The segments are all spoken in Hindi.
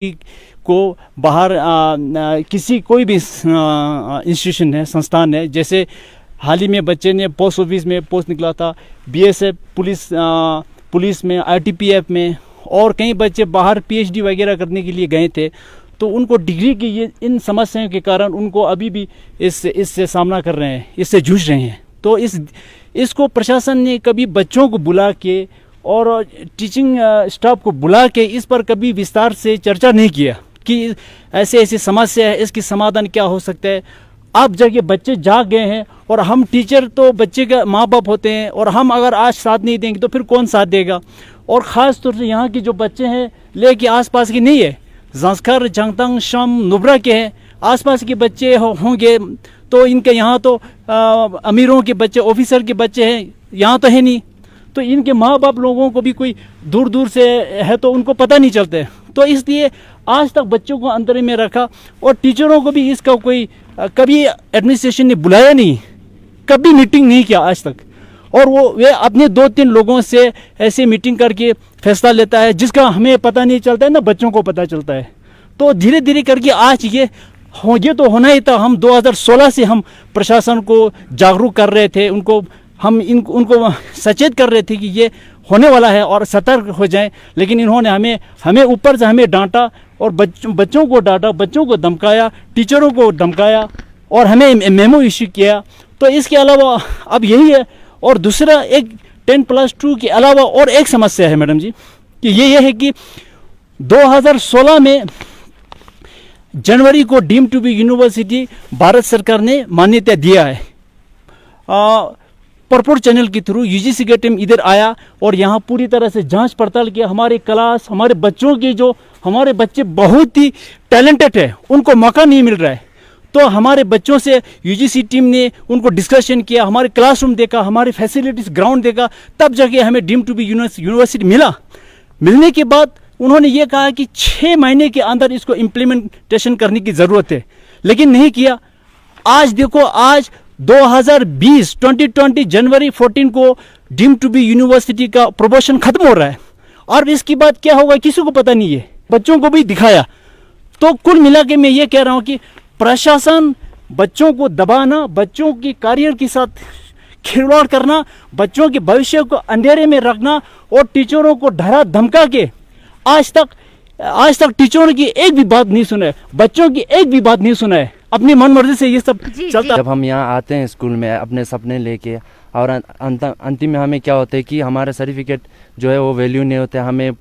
को बाहर किसी कोई भी इंस्टीट्यूशन है, संस्थान है, जैसे हाल ही में बच्चे ने पोस्ट ऑफिस में पोस्ट निकला था, बीएसएफ पुलिस में, आरटीपीएफ में, और कई बच्चे बाहर पीएचडी वगैरह करने के लिए गए थे, तो उनको डिग्री की ये इन समस्याओं के कारण उनको अभी भी इससे सामना कर रहे हैं, इससे जूझ रहे हैं। तो इसको प्रशासन ने कभी बच्चों को बुला के और टीचिंग स्टाफ को बुला के इस पर कभी विस्तार से चर्चा नहीं किया कि ऐसे ऐसी समस्या है, इसकी समाधान क्या हो सकता है। अब जगह बच्चे जाग गए हैं और हम टीचर तो बच्चे का माँ बाप होते हैं, और हम अगर आज साथ नहीं देंगे तो फिर कौन साथ देगा। और ख़ास तौर से यहाँ के जो बच्चे हैं लेके आसपास के नहीं है, ज़ंस्कर, चंगतंग, शम, नुब्रा के हैं, आसपास के बच्चे होंगे, तो इनके यहाँ तो अमीरों के बच्चे, ऑफिसर के बच्चे हैं, यहाँ तो है नहीं। तो इनके माँ बाप लोगों को भी कोई दूर दूर से है तो उनको पता नहीं चलता। तो इसलिए आज तक बच्चों को अंदर में रखा, और टीचरों को भी इसका कोई कभी एडमिनिस्ट्रेशन ने बुलाया नहीं, कभी मीटिंग नहीं किया आज तक। और वे अपने 2-3 लोगों से ऐसे मीटिंग करके फैसला लेता है जिसका हमें पता नहीं चलता है, ना बच्चों को पता चलता है। तो धीरे धीरे करके आज ये तो होना ही था। हम 2016 से हम प्रशासन को जागरूक कर रहे थे, उनको सचेत कर रहे थे कि ये होने वाला है और सतर्क हो जाएं, लेकिन इन्होंने हमें ऊपर से हमें डांटा और बच्चों को डांटा, बच्चों को धमकाया, टीचरों को धमकाया और हमें मेमो इश्यू किया। तो इसके अलावा अब यही है। और दूसरा एक 10+2 के अलावा और एक समस्या है मैडम जी, कि ये है कि 2016 में जनवरी को deemed to be university Bharat सरकार ने मान्यता दिया है। परपोर्ट चैनल के थ्रू यूजीसी का टीम इधर आया और यहाँ पूरी तरह से जांच पड़ताल किया। हमारे क्लास, हमारे बच्चों की जो हमारे बच्चे बहुत ही टैलेंटेड है, उनको मौका नहीं मिल रहा है। तो हमारे बच्चों से यूजीसी टीम ने उनको डिस्कशन किया, हमारे क्लासरूम देखा, हमारी फैसिलिटीज़, ग्राउंड देखा, तब जाके हमें डीम्ड टू बी यूनिवर्सिटी मिला। मिलने के बाद उन्होंने ये कहा कि 6 महीने के अंदर इसको इम्प्लीमेंटेशन करने की ज़रूरत है, लेकिन नहीं किया। आज देखो, आज 2020 जनवरी 14 को डीम्ड टू बी यूनिवर्सिटी का प्रमोशन खत्म हो रहा है, और इसके बाद क्या होगा किसी को पता नहीं है। बच्चों को भी दिखाया। तो कुल मिला के मैं ये कह रहा हूँ कि प्रशासन बच्चों को दबाना, बच्चों की करियर के साथ खिलवाड़ करना, बच्चों के भविष्य को अंधेरे में रखना और टीचरों को डरा धमका के आज तक टीचरों की एक भी बात नहीं सुना है, बच्चों की एक भी बात नहीं सुना है। अपनी मन मर्जी से ये सब चलता। जब हम यहाँ आते हैं स्कूल में अपने सपने लेके, और अंतिम में हमें क्या होता है कि हमारा सर्टिफिकेट जो है वो वैल्यू नहीं होता है, हमें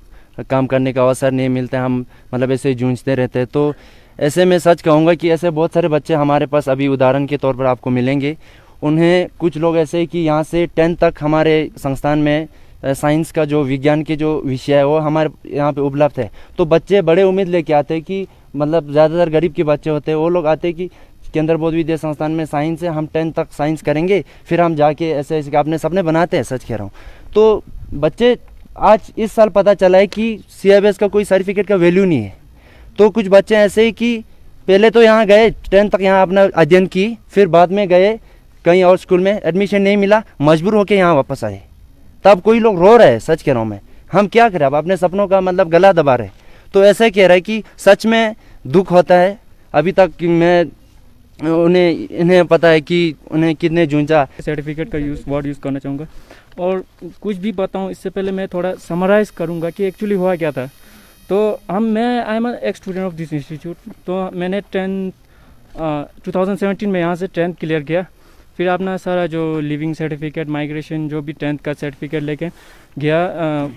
काम करने का अवसर नहीं मिलता है, हम मतलब ऐसे जूझते रहते हैं। तो ऐसे में सच कहूँगा कि ऐसे बहुत सारे बच्चे हमारे पास अभी उदाहरण के तौर पर आपको मिलेंगे। उन्हें कुछ लोग ऐसे कि यहाँ से 10 तक हमारे संस्थान में साइंस का जो विज्ञान के जो विषय है वो हमारे यहाँ पे उपलब्ध है। तो बच्चे बड़े उम्मीद लेके आते हैं कि मतलब ज़्यादातर गरीब के बच्चे होते हैं, वो लोग आते हैं कि केंद्र बौद्ध विद्या संस्थान में साइंस है, हम 10 तक साइंस करेंगे, फिर हम जाके ऐसे ऐसे अपने सपने बनाते हैं। सच कह रहा हूँ। तो बच्चे आज इस साल पता चला है कि CIBS का कोई सर्टिफिकेट का वैल्यू नहीं है। तो कुछ बच्चे ऐसे ही कि पहले तो यहाँ गए 10 तक यहाँ अपना अध्ययन की, फिर बाद में गए कहीं और स्कूल में, एडमिशन नहीं मिला, मजबूर होकर यहाँ वापस आए। तब कोई लोग रो रहे हैं। सच कह रहा हूँ मैं, हम क्या करें, अब अपने सपनों का मतलब गला दबा रहे। तो ऐसे कह रहा है कि सच में दुख होता है। अभी तक इन्हें पता है कि उन्हें कितने जूझा। सर्टिफिकेट का वर्ड यूज़ करना चाहूँगा और कुछ भी बताऊँ इससे पहले मैं थोड़ा समराइज़ करूँगा कि एक्चुअली हुआ क्या था। तो आई एम एक स्टूडेंट ऑफ दिस इंस्टीट्यूट। तो मैंने 2017 में यहाँ से 10th क्लियर किया। फिर अपना सारा जो लिविंग सर्टिफिकेट, माइग्रेशन, जो भी 10th का सर्टिफिकेट लेके गया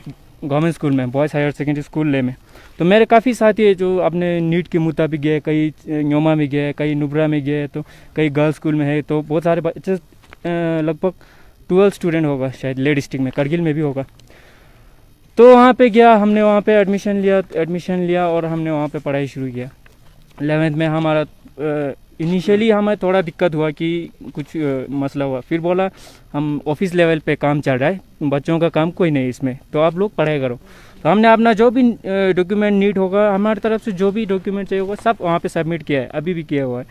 गवर्नमेंट स्कूल में, बॉयज़ हायर सेकेंडरी स्कूल ले में। तो मेरे काफ़ी साथी है जो अपने नीड के मुताबिक गए, कई न्योमा में गए, कई नुब्रा में गए, तो कई गर्ल्स स्कूल में है। तो बहुत सारे बच्चे, लगभग 12 स्टूडेंट होगा शायद लेह डिस्ट्रिक्ट में, करगिल में भी होगा। तो वहाँ पे गया, हमने वहाँ पे एडमिशन लिया और हमने वहाँ पे पढ़ाई शुरू किया। 11th में हमारा इनिशियली हमें थोड़ा दिक्कत हुआ कि कुछ मसला हुआ। फिर बोला हम ऑफिस लेवल पे काम चल रहा है, बच्चों का काम कोई नहीं इसमें, तो आप लोग पढ़ाई करो। तो हमने अपना जो भी डॉक्यूमेंट नीड होगा, हमारी तरफ से जो भी डॉक्यूमेंट चाहिए होगा, सब वहाँ पे सबमिट किया है, अभी भी किया हुआ है।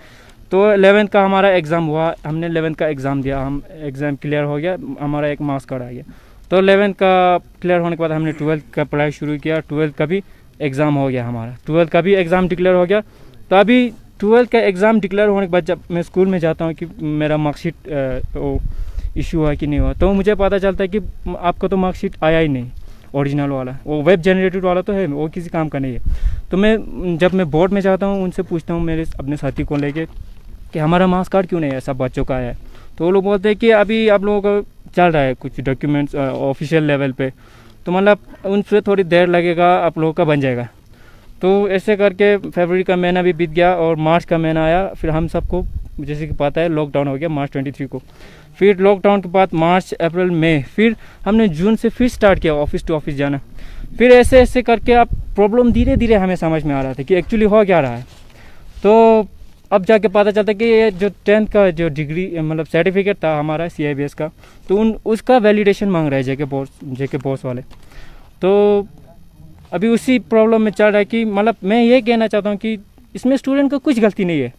तो 11th का हमारा एग्ज़ाम हुआ, हमने 11th का एग्ज़ाम दिया, हम एग्ज़ाम क्लियर हो गया, हमारा एक मार्क्स कार्ड आ गया। तो 11th का क्लियर होने के बाद हमने 12th का पढ़ाई शुरू किया। 12th का भी एग्ज़ाम हो गया हमारा, 12th का भी एग्ज़ाम डिक्लेयर हो गया। तो अभी 12th का एग्ज़ाम डिक्लेयर होने के बाद जब मैं स्कूल में जाता हूँ कि मेरा मार्कशीट वो इशू हुआ कि नहीं हुआ, तो मुझे पता चलता है कि आपका तो मार्कशीट आया ही नहीं, ओरिजिनल वाला, वो वेब जनरेटेड वाला तो है, वो किसी काम का नहीं है। तो मैं जब मैं बोर्ड में जाता हूँ उनसे पूछता हूँ मेरे अपने साथी को लेके कि हमारा मार्क्स कार्ड क्यों नहीं है, सब बच्चों का है। तो वो लोग बोलते हैं कि अभी आप लोगों का चल रहा है कुछ डॉक्यूमेंट्स ऑफिशियल लेवल पे, तो मतलब उनसे थोड़ी देर लगेगा, आप लोगों का बन जाएगा। तो ऐसे करके फरवरी का महीना भी बीत गया और मार्च का महीना आया। फिर हम सबको जैसे कि पता है लॉकडाउन हो गया मार्च 23 को। फिर लॉकडाउन के बाद मार्च, अप्रैल, मई, फिर हमने जून से फिर स्टार्ट किया ऑफिस टू ऑफिस जाना। फिर ऐसे ऐसे करके अब प्रॉब्लम धीरे धीरे हमें समझ में आ रहा था कि एक्चुअली हो क्या रहा है। तो अब जाके पता चलता कि ये जो 10th का जो डिग्री मतलब सर्टिफिकेट था हमारा CIBS का, तो उसका वैलिडेशन मांग रहे हैं जेके बोस वाले। तो अभी उसी प्रॉब्लम में चल रहा है कि मतलब मैं ये कहना चाहता हूँ कि इसमें स्टूडेंट का कुछ गलती नहीं है,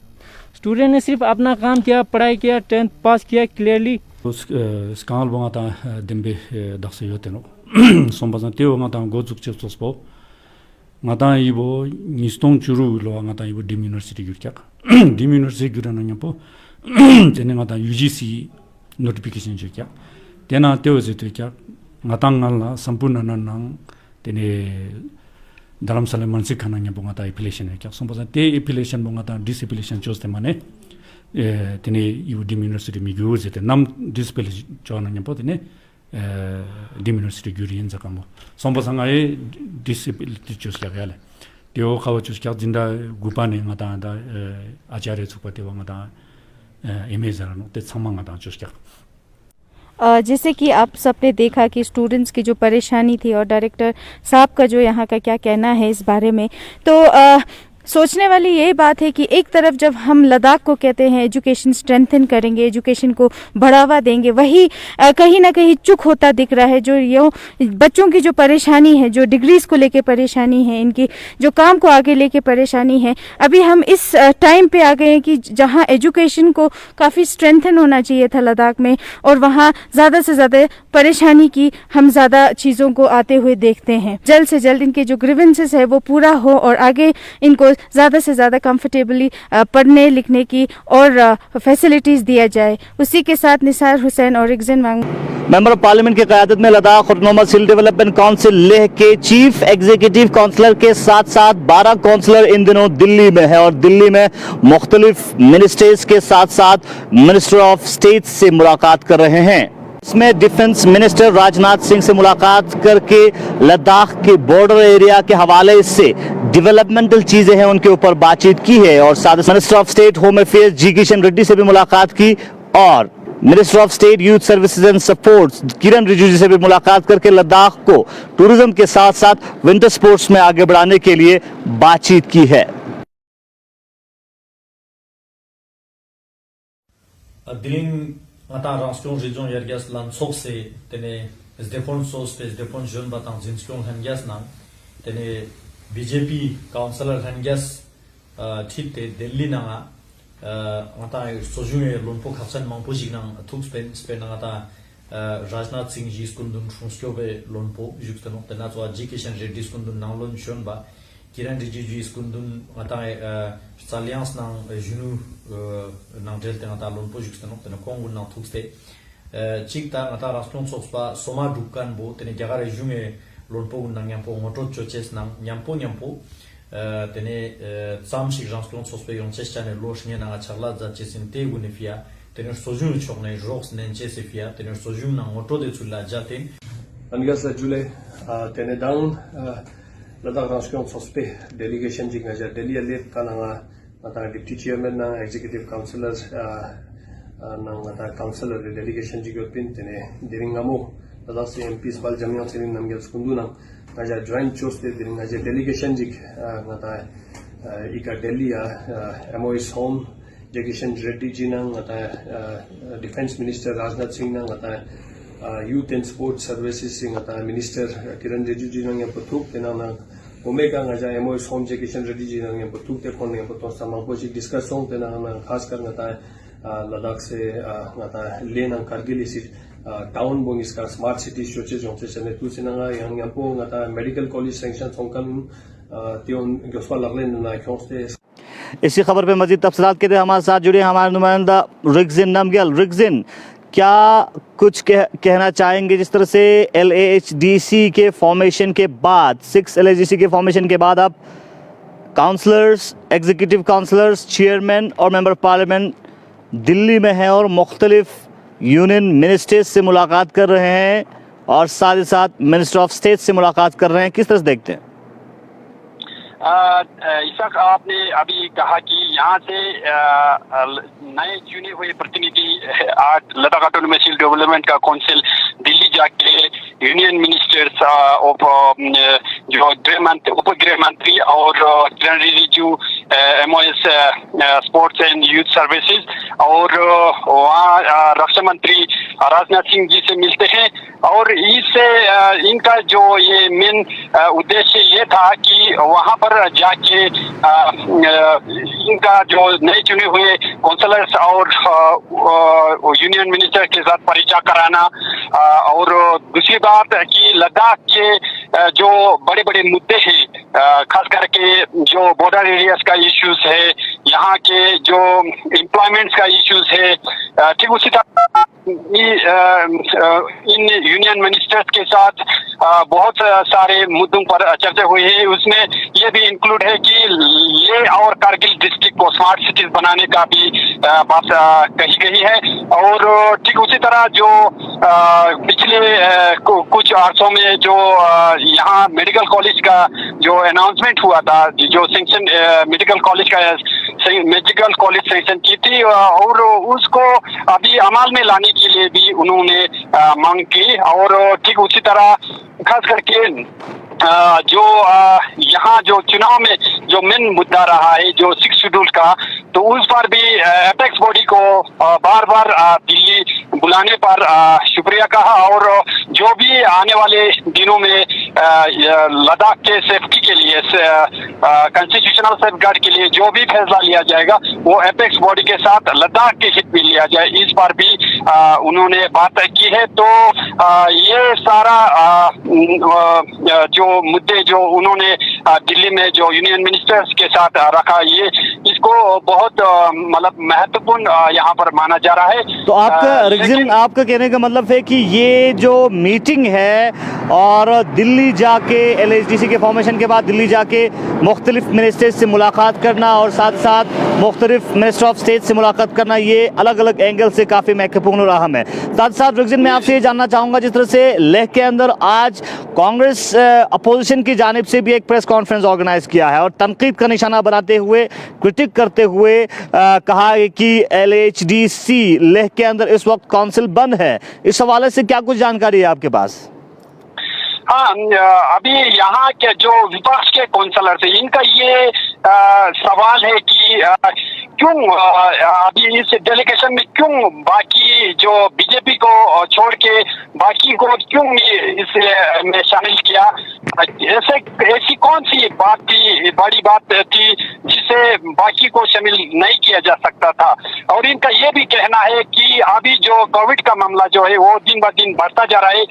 स्टूडेंट ने सिर्फ अपना काम किया, पढ़ाई किया, 10th पास किया क्लियरली। स्काल बंगाता दिम्बे दक्से योतेनो सोमबाजा तेओ ngata gozuk chepsospo ngata ibo nistong churu lo ngata ibo dim university gyurkyak dim university gyurana nyapo tene ngata UGC notification jekya tena teo zetekya ngata ngala sampurna nang tene dalam sale mansik khana nyapo ngata appellation ekya sombaza te appellation ngata disappellation choste mane tene ibo dim university mi gyur zete nam disappellation chona nyapo tene dim university gyurien zakamo sombasangae disability choslagale teo khawa choskya jinda gupane ngata da acharya chukpate ngata imezarano te samanga da choskya। जैसे कि आप सबने देखा कि स्टूडेंट्स की जो परेशानी थी और डायरेक्टर साहब का जो यहाँ का क्या कहना है इस बारे में, तो सोचने वाली यही बात है कि एक तरफ जब हम लद्दाख को कहते हैं एजुकेशन स्ट्रेंथन करेंगे, एजुकेशन को बढ़ावा देंगे, वही कहीं ना कहीं चूक होता दिख रहा है। जो ये बच्चों की जो परेशानी है, जो डिग्रीज को लेके परेशानी है, इनकी जो काम को आगे लेके परेशानी है, अभी हम इस टाइम पे आ गए हैं कि जहां एजुकेशन को काफ़ी स्ट्रेंथन होना चाहिए था लद्दाख में, और वहां ज़्यादा से ज़्यादा परेशानी की हम ज़्यादा चीज़ों को आते हुए देखते हैं। जल्द से जल्द इनके जो ग्रीवेंसेस है वो पूरा हो और आगे इनको ज़्यादा से ज़्यादा कंफर्टेबली पढ़ने लिखने की और फैसिलिटीज़ दिया जाए। उसी के साथ निसार हुसैन और इग्जन वांग, मेंबर ऑफ पार्लियामेंट की क़यादत में लद्दाख और नॉर्मल हिल डेवलपमेंट काउंसिल लेह के चीफ एग्जीक्यूटिव काउंसलर के साथ साथ 12 काउंसलर इन दिनों दिल्ली में है और दिल्ली में मुख्तलिफ मिनिस्टर्स के साथ साथ मिनिस्टर ऑफ स्टेट से मुलाकात कर रहे हैं। इसमें डिफेंस मिनिस्टर राजनाथ सिंह से मुलाकात करके लद्दाख के बॉर्डर एरिया के हवाले से डेवलपमेंटल चीजें हैं उनके ऊपर बातचीत की है और साथ minister of state home affairs G Kishan Reddy से भी मुलाकात की और minister of state youth services and sports Kiren Rijiju से भी मुलाकात करके लद्दाख को टूरिज्म के साथ साथ विंटर स्पोर्ट्स में आगे बढ़ाने के लिए बातचीत की है। Ngata rangskyong rizong yargyas lan sokse tene zdefon sos pe zdefon jon batang zinskyon hangyas nang tene BJP councillor hangyas thip te Delhi nanga ngata sojunge lonpo khapsan mangpo jignang thuk spen ngata Rajnath Singh ji skundun khunskyo be lonpo jukstano tena chwa education reddy skundun nanglon shon ba Kiran Rijiju skundun ngata Alliance nang junu nang delte ngata lonpo jukstano tena kongun nang thukste chikta ngata raston sokspa soma dukkan bo tene jagare junge lonpo nang nyampo ngoto choches nang nyampo tene samshi raston sospe yon chestane loshne nang charla za chesin te gunefia tene sojun chokne rox nenche sefia tene sojun nang ngoto de chulla jaten angas jule tene down Ladakh Rangskyong Sospe delegation jinga ja Delhi alit kananga ata deputy chairman na executive councillors na ata councillor delegation jigopin tene diringamu Ladakh MPs bal jamian selin namgel skunduna kaja joint choste diringa ja delegation jig ata ika Delhi MOS home Jagdishan Reddy ji na ata defense minister Rajnath Singh na ata youth and sports services sing ata minister Kiran Rijiju nang pathuk tena na omega ngaja MOS home Kishan Reddy ji nang pathuk te phone nang pathok samangpo ji discussion tena na khas kar ngata Ladakh se ngata le nang Kargil is town bong iska smart city soche jongse chane tu sinanga yang yampo ngata medical college sanction songkan त्यों गस्वा लगले ना खोस्ते इसी खबर पे मजीद तफसीलात के लिए हमारे साथ जुड़े हमारे नुमाइंदा रिगजिन नमगियल। रिगजिन, क्या कुछ कहना चाहेंगे जिस तरह से LAHDC के फॉर्मेशन के बाद, 6 LAHDC के फॉर्मेशन के बाद आप काउंसलर्स, एग्जीक्यूटिव काउंसलर्स, चेयरमैन और मेंबर पार्लियामेंट दिल्ली में हैं और मुख्तलिफ यूनियन मिनिस्टर्स से मुलाकात कर रहे हैं और साथ ही साथ मिनिस्टर ऑफ स्टेट से मुलाकात कर रहे हैं, किस तरह से देखते हैं? इसाक, आपने अभी कहा कि यहाँ से नए चुने हुए प्रतिनिधि आज लद्दाख ऑटोनोमस हिल डेवलपमेंट का काउंसिल दिल्ली जाके यूनियन मिनिस्टर्स ऑफ जो उप गृह मंत्री और Kiren Rijiju, MOS sports and youth services और वहाँ रक्षा मंत्री राजनाथ सिंह जी से मिलते हैं। और इससे इनका जो ये मेन उद्देश्य ये था कि वहाँ पर जाके इनका जो नए चुने हुए काउंसलर्स और यूनियन मिनिस्टर के साथ परिचय कराना, और दूसरी बात कि लद्दाख के जो बड़े बड़े मुद्दे हैं, खास करके जो बॉर्डर एरियाज का इश्यूज है, यहाँ के जो एम्प्लॉयमेंट्स का इश्यूज है, ठीक उसी तरह इन यूनियन मिनिस्टर्स के साथ बहुत सारे मुद्दों पर चर्चा हुई है। उसमें ये भी इंक्लूड है कि लेह और कारगिल डिस्ट्रिक्ट को स्मार्ट सिटीज बनाने का भी बात कही गई है। और ठीक उसी तरह जो पिछले कुछ अर्सों में जो यहाँ मेडिकल कॉलेज का जो अनाउंसमेंट हुआ था, जो सैंक्शन मेडिकल कॉलेज सैंक्शन की थी, और उसको अभी अमल में लाने के लिए भी उन्होंने मांग की। और ठीक उसी तरह खास करके जो यहाँ जो चुनाव में जो मेन मुद्दा रहा है, जो 6 शेड्यूल का, तो उस पर भी एपेक्स बॉडी को बार बार दिल्ली बुलाने पर शुक्रिया कहा। और जो भी आने वाले दिनों में लद्दाख के सेफ्टी के लिए, कॉन्स्टिट्यूशनल सेफगार्ड के लिए जो भी फैसला लिया जाएगा वो एपेक्स बॉडी के साथ लद्दाख के हित में लिया जाए, इस पर भी उन्होंने बात की है। तो ये सारा जो मुद्दे जो उन्होंने दिल्ली में जो यूनियन मिनिस्टर्स के साथ रखा, ये इसको बहुत मतलब महत्वपूर्ण यहाँ पर माना जा रहा है। तो आपका रिगजिन, आपका कहने का मतलब है कि ये जो मीटिंग है और दिल्ली जाके LAHDC के फॉर्मेशन के बाद दिल्ली जाके मुख्तलिफ मिनिस्टर्स से मुलाकात करना और साथ साथ मुख्तलिफ मिनिस्टर ऑफ स्टेट से मुलाकात करना, ये अलग अलग एंगल से काफ़ी महत्वपूर्ण और अहम है। साथ साथ रिगजिन, मैं आपसे ये जानना चाहूँगा, जिस तरह से लेह के अंदर आज कांग्रेस अपोजिशन की जानिब से भी एक प्रेस कॉन्फ्रेंस ऑर्गेनाइज किया है और तनकीद का निशाना बनाते हुए, क्रिटिक करते हुए कहा है कि LAHDC लेह के अंदर इस वक्त काउंसिल बंद है। इस हवाले से क्या कुछ जानकारी है आपके पास? हाँ, अभी यहाँ के जो विपक्ष के काउंसलर थे, इनका ये सवाल है कि क्यों अभी इस डेलीगेशन में क्यों बाकी जो बीजेपी को छोड़ के बाकी को क्यों इस में शामिल किया? ऐसी कौन सी बात थी, बड़ी बात थी जिसे बाकी को शामिल नहीं किया जा सकता था? और इनका ये भी कहना है कि अभी जो कोविड का मामला जो है वो दिन ब दिन बढ़ता जा रहा है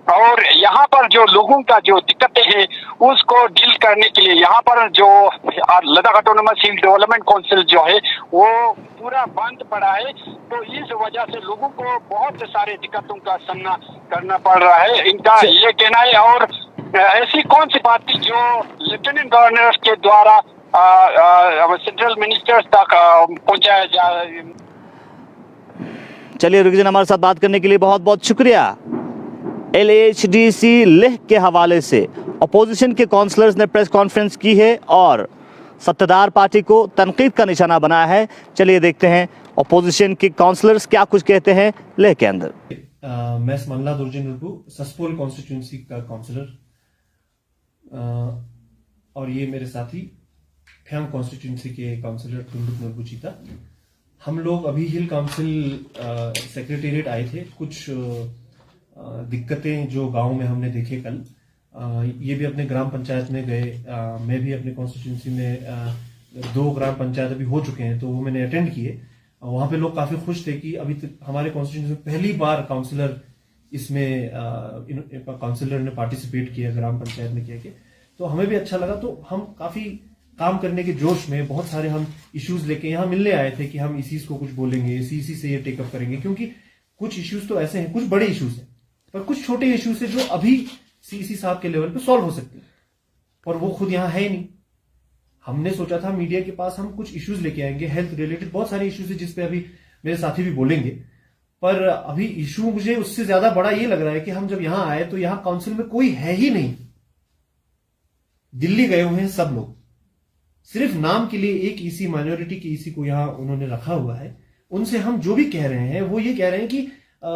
और यहाँ पर जो लोगों का जो दिक्कतें हैं उसको डील करने के लिए यहाँ पर जो Ladakh autonomous hill development council जो है वो पूरा बंद पड़ा है। तो इस वजह से लोगों को बहुत सारे दिक्कतों का सामना करना पड़ रहा है, इनका ये कहना है। और ऐसी कौन सी बात थी जो लेफ्टिनेंट गवर्नर के द्वारा सेंट्रल मिनिस्टर्स तक पहुंचाया जा? चलिए रिगजिन, हमारे साथ बात करने के लिए बहुत बहुत शुक्रिया। LAHDC लेह के हवाले से अपोजिशन के काउंसलर्स ने प्रेस कॉन्फ्रेंस की है और सत्ताधार पार्टी को तनकीद का निशाना बनाया है। चलिए देखते हैं अपोजिशन के काउंसलर्स क्या कुछ कहते हैं लेह के अंदर। मैं समन्ला दुर्जन रुपू, ससपोल कॉन्स्टिट्यूंसी का काउंसलर, और ये मेरे साथी फ्यांग कॉन्स्टिट्यूंसी के काउंसलर तुंडुक नरबुचीता। हम लोग अभी हिल काउंसिल सेक्रेटेरिएट आए थे। कुछ दिक्कतें जो गांव में हमने देखे कल, ये भी अपने ग्राम पंचायत में गए। मैं भी अपने कॉन्स्टिट्यूंसी में 2 ग्राम पंचायत अभी हो चुके हैं, तो वो मैंने अटेंड किए। वहां पे लोग काफी खुश थे कि अभी तक हमारे कॉन्स्टिट्यूंसी में पहली बार काउंसलर इसमें काउंसलर ने पार्टिसिपेट किया ग्राम पंचायत में किया। तो हमें भी अच्छा लगा। तो हम काफी काम करने के जोश में बहुत सारे हम इश्यूज लेके यहाँ मिलने आए थे कि हम इसी को कुछ बोलेंगे, इसी से ये टेकअप करेंगे, क्योंकि कुछ इश्यूज तो ऐसे हैं, कुछ बड़े इश्यूज हैं, पर कुछ छोटे इश्यूज है जो अभी सीसी साहब के लेवल पे सॉल्व हो सकते हैं, और वो खुद यहाँ है ही नहीं। हमने सोचा था मीडिया के पास हम कुछ इश्यूज लेके आएंगे, हेल्थ रिलेटेड बहुत सारे इश्यूज है जिसपे अभी मेरे साथी भी बोलेंगे, पर अभी इशू मुझे उससे ज्यादा बड़ा ये लग रहा है कि हम जब यहां आए तो यहां काउंसिल में कोई है ही नहीं। दिल्ली गए हुए हैं सब लोग, सिर्फ नाम के लिए एक ईसी, माइनॉरिटी की ईसी को यहां उन्होंने रखा हुआ है। उनसे हम जो भी कह रहे हैं वो ये कह रहे हैं कि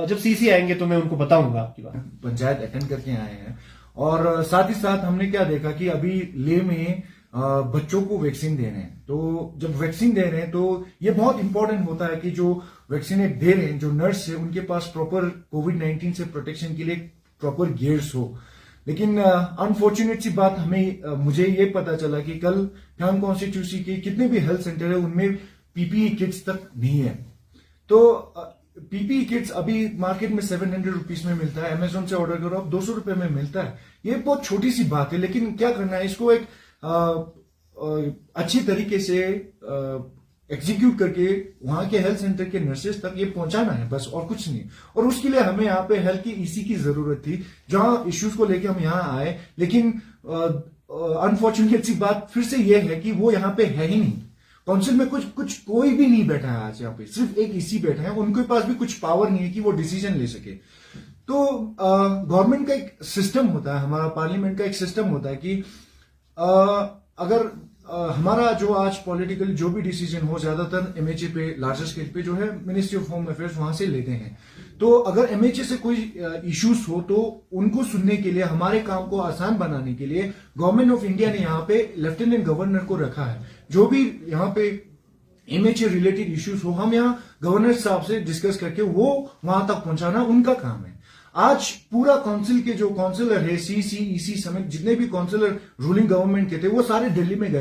जब सीसी आएंगे तो मैं उनको बताऊंगा आपकी बात। पंचायत अटेंड करके आए हैं, और साथ ही साथ हमने क्या देखा कि अभी लेह में बच्चों को वैक्सीन दे रहे हैं। तो जब वैक्सीन दे रहे हैं तो ये बहुत इंपॉर्टेंट होता है कि जो वैक्सीनेट दे रहे हैं, जो नर्स है, उनके पास प्रॉपर कोविड-19 से प्रोटेक्शन के लिए प्रॉपर गियर्स हो। लेकिन अनफॉर्चुनेट सी बात मुझे ये पता चला कि कल फ्यांग कॉन्स्टिट्यूंसी के कितने भी हेल्थ सेंटर है उनमें पीपीई किट्स तक नहीं है। तो पीपीई किट्स अभी मार्केट में 700 रुपीज में मिलता है, अमेजोन से ऑर्डर करो आप 200 रुपए में मिलता है। ये बहुत छोटी सी बात है, लेकिन क्या करना है, इसको एक अच्छी तरीके से एग्जीक्यूट करके वहां के हेल्थ सेंटर के नर्सेस तक ये पहुंचाना है, बस, और कुछ नहीं। और उसके लिए हमें यहाँ पे हेल्थ की ईसी की जरूरत थी, जहां इश्यूज को लेके हम यहाँ आए। लेकिन अनफॉर्चुनेट सी बात फिर से ये है कि वो यहाँ पे है ही नहीं। काउंसिल में कोई भी नहीं बैठा है आज यहाँ पे, सिर्फ एक ईसी बैठा है, उनके पास भी कुछ पावर नहीं है कि वो डिसीजन ले सके। तो गवर्नमेंट का एक सिस्टम होता है, हमारा पार्लियामेंट का एक सिस्टम होता है कि अगर हमारा जो आज पॉलिटिकल जो भी डिसीजन हो, ज्यादातर एमएचए पे, लार्जर स्केल पे जो है मिनिस्ट्री ऑफ होम अफेयर्स वहां से लेते हैं। तो अगर एमएचए से कोई इश्यूज हो तो उनको सुनने के लिए, हमारे काम को आसान बनाने के लिए गवर्नमेंट ऑफ इंडिया ने यहाँ पे लेफ्टिनेंट गवर्नर को रखा है। जो भी यहाँ पे एमएचए रिलेटेड इश्यूज हो, हम यहाँ गवर्नर साहब से डिस्कस करके वो वहां तक पहुंचाना उनका काम है। आज पूरा काउंसिल के जो काउंसिलर है, सीसी, ईसी समेत जितने भी काउंसिलर रूलिंग गवर्नमेंट के थे, वो सारे दिल्ली में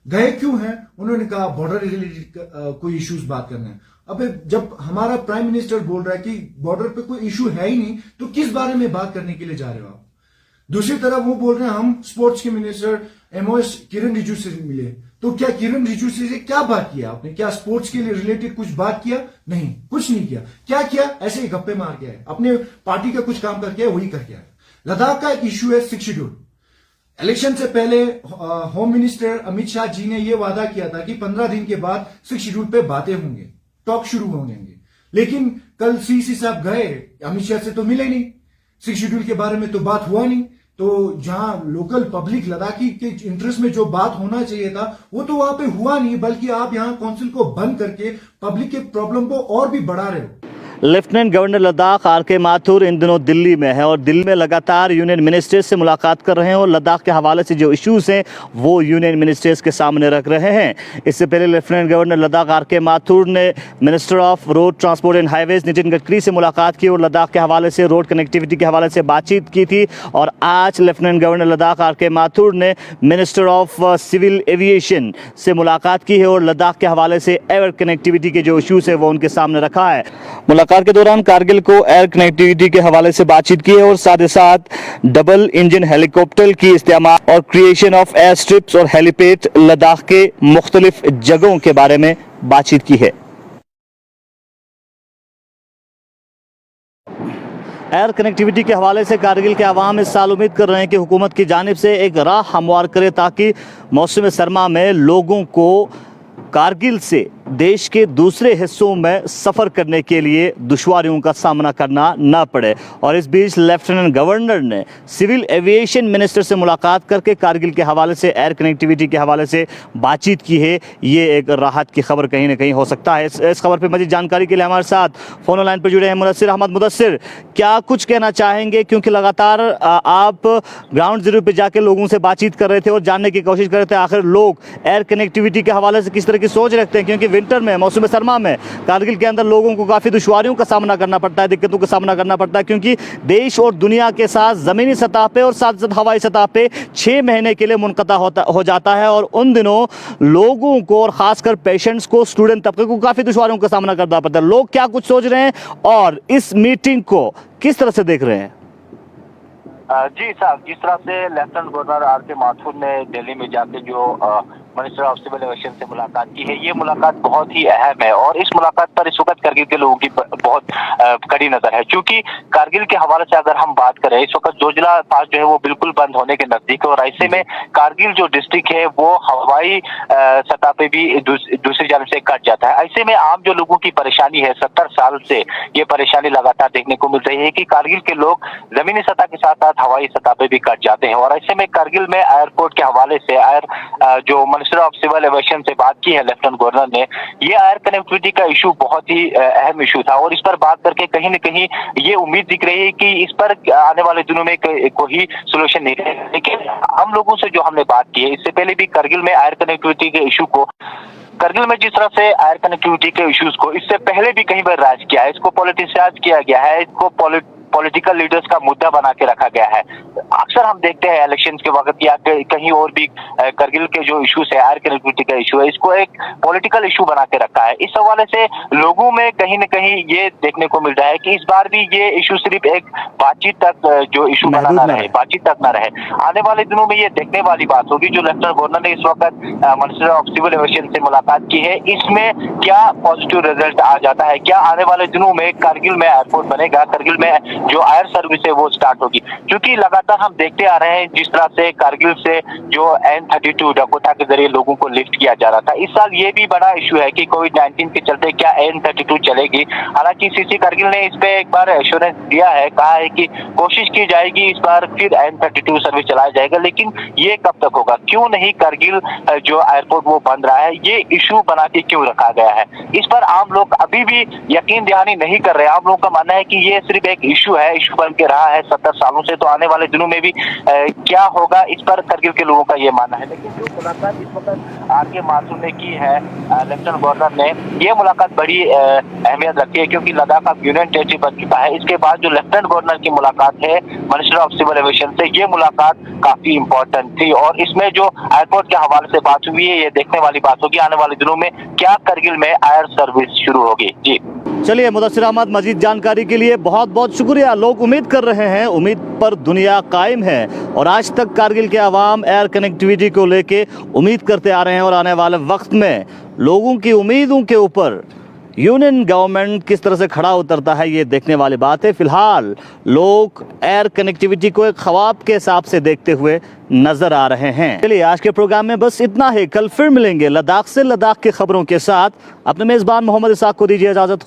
गए क्यों हैं? उन्होंने कहा बॉर्डर रिलेटेड कोई इश्यूज बात करना है। अब जब हमारा प्राइम मिनिस्टर बोल रहा है कि बॉर्डर पे कोई इश्यू है ही नहीं, तो किस बारे में बात करने के लिए जा रहे हो आप? दूसरी तरफ वो बोल रहे हैं हम स्पोर्ट्स के मिनिस्टर एमओएस किरण रिजिजू से मिले, तो क्या किरण रिजिजू से क्या बात किया आपने? क्या स्पोर्ट्स के लिए रिलेटेड कुछ बात किया? नहीं, कुछ नहीं किया। क्या किया? ऐसे ही गप्पे मार के आए, अपने पार्टी का कुछ काम करके वही करके आए। लद्दाख का एक इश्यू है 6 शेड्यूल। इलेक्शन से पहले होम मिनिस्टर अमित शाह जी ने यह वादा किया था कि 15 दिन के बाद 6 शेड्यूल पे बातें होंगे, टॉक शुरू होंगे। लेकिन कल सीसी साहब गए, अमित शाह से तो मिले नहीं, 6 शेड्यूल के बारे में तो बात हुआ नहीं। तो जहां लोकल पब्लिक लद्दाखी के इंटरेस्ट में जो बात होना चाहिए था वो तो वहां पे हुआ नहीं, बल्कि आप यहां काउंसिल को बंद करके पब्लिक के प्रॉब्लम को और भी बढ़ा रहे हो। Lieutenant governor Ladakh R K. Mathur इन दिनों दिल्ली में है और दिल्ली में लगातार यूनियन मिनिस्टर्स से मुलाकात कर रहे हैं और लद्दाख के हवाले से जो इश्यूज हैं वो यूनियन मिनिस्टर्स के सामने रख रहे हैं। इससे पहले lieutenant governor Ladakh R K. Mathur ने minister of road transport and highways Nitin Gadkari से मुलाकात की और लद्दाख के हवाले से, रोड कनेक्टिविटी के हवाले से बातचीत की थी। और आज lieutenant governor Ladakh R K. Mathur ने मिनिस्टर ऑफ सिविल एविएशन से मुलाकात की है और लद्दाख के हवाले से एयर कनेक्टिविटी के जो इश्यूज है वो उनके सामने रखा है। मुलाकात के दौरान कारगिल को एयर कनेक्टिविटी के हवाले से बातचीत की है और साथ ही साथ डबल इंजन हेलीकॉप्टर की इस्तेमाल और क्रिएशन ऑफ एयर स्ट्रिप्स और हेलीपैड लद्दाख के मुख्तलिफ जगहों के बारे में बातचीत की है। एयर कनेक्टिविटी के हवाले से कारगिल के अवाम इस साल उम्मीद कर रहे हैं कि हुकूमत की जानिब से एक राह हमवार करे ताकि मौसम सरमा में लोगों को कारगिल से देश के दूसरे हिस्सों में सफ़र करने के लिए दुश्वारियों का सामना करना न पड़े। और इस बीच लेफ्टिनेंट गवर्नर ने सिविल एविएशन मिनिस्टर से मुलाकात करके कारगिल के हवाले से, एयर कनेक्टिविटी के हवाले से बातचीत की है। ये एक राहत की खबर कहीं ना कहीं हो सकता है। इस खबर पर मज़ीद जानकारी के लिए हमारे साथ फोन लाइन पर जुड़े हैं मुदस्सिर अहमद। मुदस्सिर, क्या कुछ कहना चाहेंगे, क्योंकि लगातार आप ग्राउंड जीरो पर जाके लोगों से बातचीत कर रहे थे और जानने की कोशिश कर रहे थे आखिर लोग एयर कनेक्टिविटी के हवाले से किस तरह की सोच रखते हैं, क्योंकि विंटर में, मौसम सरमा में कारगिल के अंदर लोगों को काफ़ी दुश्वारियों का सामना करना पड़ता है, दिक्कतों का सामना करना पड़ता है, क्योंकि देश और दुनिया के साथ ज़मीनी सतह पे और साथ साथ हवाई सतह पे 6 महीने के लिए मुनक़ता हो जाता है। और उन दिनों लोगों को और ख़ासकर पेशेंट्स को, स्टूडेंट तबके को काफ़ी दुश्वारियों का सामना करना पड़ता है। लोग क्या कुछ सोच रहे हैं और इस मीटिंग को किस तरह से देख रहे हैं? जी साहब, जिस तरह से लेफ्टिनेंट गवर्नर आर के माथुर ने दिल्ली में जाके जो मिनिस्टर ऑफ सिविल एविएशन से मुलाकात की है, ये मुलाकात बहुत ही अहम है और इस मुलाकात पर इस वक्त करगिल के लोगों की बहुत कड़ी नजर है। क्योंकि कारगिल के हवाले से अगर हम बात करें, इस वक्त जोजिला पास जो है वो बिल्कुल बंद होने के नजदीक है और ऐसे में कारगिल जो डिस्ट्रिक्ट है वो हवाई सतह पे भी दूसरी जानब से कट जाता है। ऐसे में आम जो लोगों की परेशानी है, 70 साल से ये परेशानी लगातार देखने को मिल रही है कि कारगिल के लोग जमीनी सतह के साथ साथ हवाई सतह पे भी कट जाते हैं और ऐसे में कारगिल में एयरपोर्ट के हवाले से जो मिनिस्टर ऑफ सिविल एविएशन से बात की है लेफ्टिनेंट गवर्नर ने, ये एयर कनेक्टिविटी का इशू बहुत ही अहम इशू था और इस पर बात करके कहीं न कहीं ये उम्मीद दिख रही है कि इस पर आने वाले दिनों में कोई सोल्यूशन नहीं रहेगा। लेकिन हम लोगों से जो हमने बात की है, इससे पहले भी कारगिल में एयर कनेक्टिविटी के इशू को, कारगिल में जिस तरह से एयर कनेक्टिविटी के इश्यूज को इससे पहले भी कहीं बार राज किया है, इसको पॉलिटिसाइज किया गया है, इसको पॉलिटिकल लीडर्स का मुद्दा बना के रखा गया है। अक्सर हम देखते हैं इलेक्शन के वक्त या कहीं और भी कारगिल के जो इश्यूज है, एयर कनेक्टिविटी का इशू है, इसको एक पॉलिटिकल इशू बना के रखा है। इस हवाले से लोगों में कहीं न कहीं ये देखने को मिल रहा है कि इस बार भी ये इशू सिर्फ एक बातचीत तक जो इशू बना ना रहे, बातचीत तक ना रहे। आने वाले दिनों में ये देखने वाली बात होगी। जो लेफ्टिनेंट गवर्नर ने इस वक्त मिनिस्टर ऑफ सिविल एविएशन से मुलाकात की है, इसमें क्या पॉजिटिव रिजल्ट आ जाता है, क्या आने वाले दिनों में कारगिल में एयरपोर्ट बनेगा, कारगिल में जो एयर सर्विस है वो स्टार्ट होगी। क्योंकि लगातार हम देखते आ रहे हैं जिस तरह से कारगिल से जो N-32 डकोटा के जरिए लोगों को लिफ्ट किया जा रहा था, इस साल ये भी बड़ा इशू है कि कोविड-19 के चलते क्या N-32 चलेगी। हालांकि सीसी कारगिल ने इस पे एक बार एश्योरेंस दिया है, कहा है कि कोशिश की जाएगी इस बार फिर N-32 सर्विस चलाया जाएगा, लेकिन ये कब तक होगा, क्यों नहीं कारगिल जो एयरपोर्ट वो बंद रहा है, ये इशू बना के क्यों रखा गया है, इस पर आम लोग अभी भी यकीन दहानी नहीं कर रहे। आम लोगों का मानना है कि ये सिर्फ एक इशू है, इशू बन के रहा है 70 सालों से, तो आने वाले दिनों में भी क्या होगा इस पर कारगिल के लोगों का ये मानना है। लेकिन जो मुलाकात इस वक्त आर के माथुर ने की है लेफ्टिनेंट गवर्नर ने, ये मुलाकात बड़ी अहमियत रखती है क्योंकि लद्दाख अब यूनियन टेरिटरी बन चुका है। इसके बाद जो लेफ्टिनेंट गवर्नर की मुलाकात है मिनिस्टर ऑफ सिविल एविएशन से, ये मुलाकात काफी इंपॉर्टेंट थी और इसमें जो एयरपोर्ट के हवाले से बात हुई है, ये देखने वाली बात होगी आने वाले दिनों में क्या कारगिल में एयर सर्विस शुरू होगी। जी चलिए, मुदस्सिर अहमद, मजीद जानकारी के लिए बहुत बहुत शुक्रिया। लोग उम्मीद कर रहे हैं, उम्मीद पर दुनिया कायम है और आज तक कारगिल के अवाम एयर कनेक्टिविटी को लेके उम्मीद करते आ रहे हैं और आने वाले वक्त में लोगों की उम्मीदों के ऊपर यूनियन गवर्नमेंट किस तरह से खड़ा उतरता है, ये देखने वाली बात है। फिलहाल लोग एयर कनेक्टिविटी को एक ख्वाब के हिसाब से देखते हुए नजर आ रहे हैं। चलिए, आज के प्रोग्राम में बस इतना ही। कल फिर मिलेंगे लद्दाख से, लद्दाख की खबरों के साथ। अपने मेजबान मोहम्मद इसाक को दीजिए इजाजत।